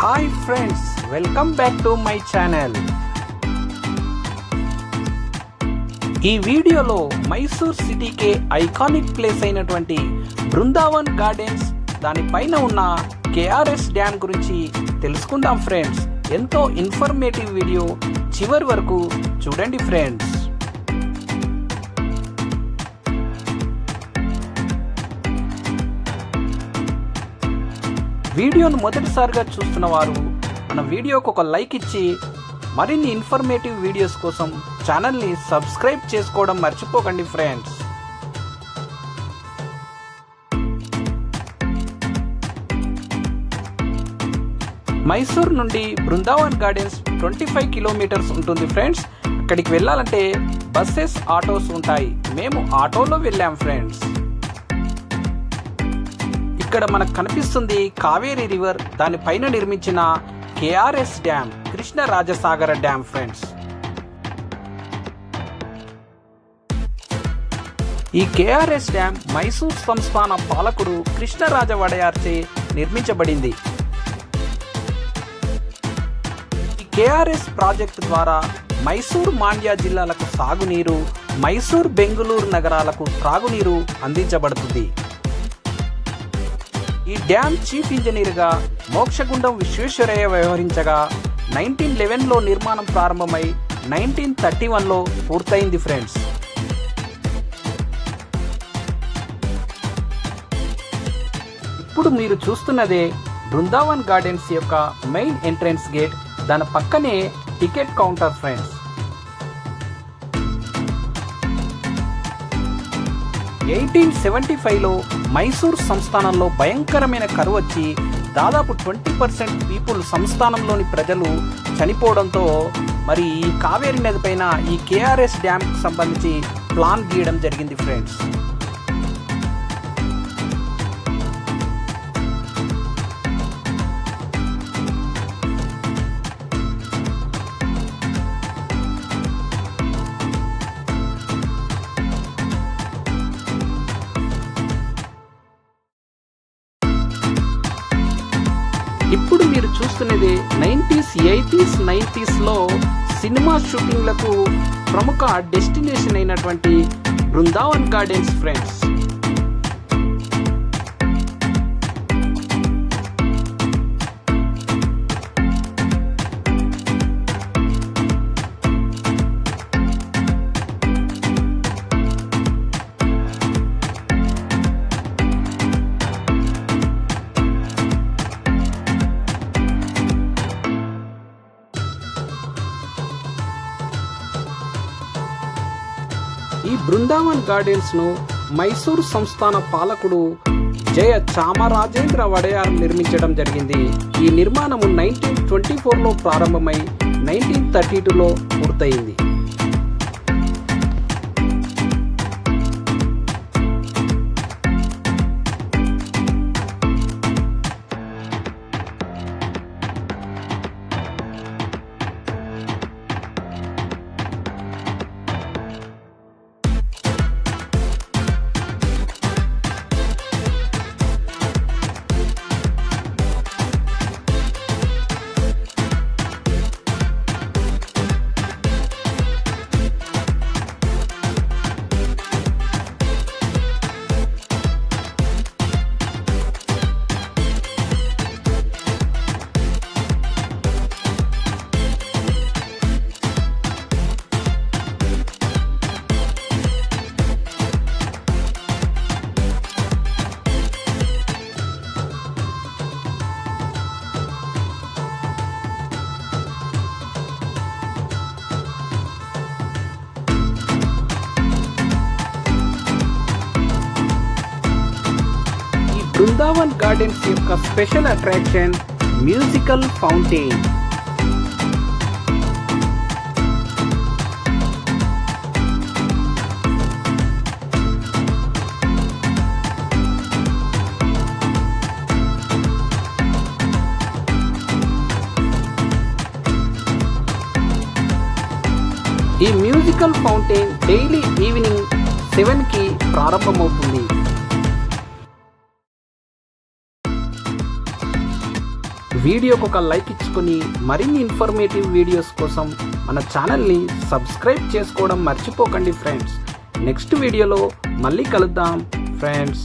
Hi friends, welcome back to my channel. ఈ వీడియోలో Mysore సిటీకే iconic place అయినటువంటి బృందావన్ గార్డెన్స్, దానిపైన ఉన్న కేఆర్ఎస్ డ్యామ్ గురించి తెలుసుకుందాం ఫ్రెండ్స్. ఎంతో ఇన్ఫర్మేటివ్ వీడియో, చివరి వరకు చూడండి ఫ్రెండ్స్. వీడియోను మొదటిసారిగా చూస్తున్న వారు మన వీడియోకు ఒక లైక్ ఇచ్చి మరిన్ని ఇన్ఫర్మేటివ్ వీడియోస్ కోసం ఛానల్ని సబ్స్క్రైబ్ చేసుకోవడం మర్చిపోకండి ఫ్రెండ్స్. మైసూర్ నుండి బృందావన్ గార్డెన్స్ 25 కిలోమీటర్స్ ఉంటుంది ఫ్రెండ్స్. అక్కడికి వెళ్ళాలంటే బస్సెస్, ఆటోస్ ఉంటాయి. మేము ఆటోలో వెళ్ళాం ఫ్రెండ్స్. ఇక్కడ మనకు కనిపిస్తుంది కావేరీ రివర్, దానిపైన నిర్మించిన కేఆర్ఎస్ డ్యామ్, కృష్ణరాజసాగర డ్యామ్ ఫ్రెండ్స్. ఈ కేఆర్ఎస్ డ్యామ్ మైసూర్ సంస్థాన పాలకుడు కృష్ణరాజ వడయార్చే నిర్మించబడింది. ఈ కేఆర్ఎస్ ప్రాజెక్టు ద్వారా మైసూర్, మాండ్య జిల్లాలకు సాగునీరు, మైసూర్, బెంగుళూరు నగరాలకు త్రాగునీరు అందించబడుతుంది. ఈ డ్యామ్ చీఫ్ ఇంజనీర్గా మోక్షగుండం విశ్వేశ్వరయ్య వ్యవహరించగా 1911లో నిర్మాణం ప్రారంభమై 1931లో పూర్తయింది ఫ్రెండ్స్. ఇప్పుడు మీరు చూస్తున్నదే బృందావన్ గార్డెన్స్ యొక్క మెయిన్ ఎంట్రన్స్ గేట్. దాని పక్కనే టికెట్ కౌంటర్ ఫ్రెండ్స్. 1875లో మైసూర్ సంస్థానంలో భయంకరమైన కరువు వచ్చి దాదాపు 20% పీపుల్, సంస్థానంలోని ప్రజలు చనిపోవడంతో మరి ఈ కావేరీ నది పైన ఈ కేఆర్ఎస్ డ్యామ్ కు సంబంధించి ప్లాన్ గీయడం జరిగింది ఫ్రెండ్స్. ఇప్పుడు మీరు చూస్తున్నది 90s, 80s, 90sలో సినిమా షూటింగ్లకు ప్రముఖ డెస్టినేషన్ అయినటువంటి బృందావన్ గార్డెన్స్ ఫ్రెండ్స్. ఈ బృందావన్ గార్డెన్స్ ను మైసూర్ సంస్థాన పాలకుడు జయ చామరాజేంద్ర వడయార్ నిర్మించడం జరిగింది. ఈ నిర్మాణము 1924లో ప్రారంభమై 1932లో పూర్తయింది. బృందావన్ గార్డెన్స్ యొక్క స్పెషల్ అట్రాక్షన్ మ్యూజికల్ ఫౌంటైన్. ఈ మ్యూజికల్ ఫౌంటైన్ డైలీ ఈవినింగ్ 7కి ప్రారంభమవుతుంది. వీడియోకి ఒక లైక్ ఇచ్చుకొని మరిన్ని ఇన్ఫర్మేటివ్ వీడియోస్ కోసం మన ఛానల్ని సబ్స్క్రైబ్ చేసుకోవడం మర్చిపోకండి ఫ్రెండ్స్. నెక్స్ట్ వీడియోలో మళ్ళీ కలుద్దాం ఫ్రెండ్స్.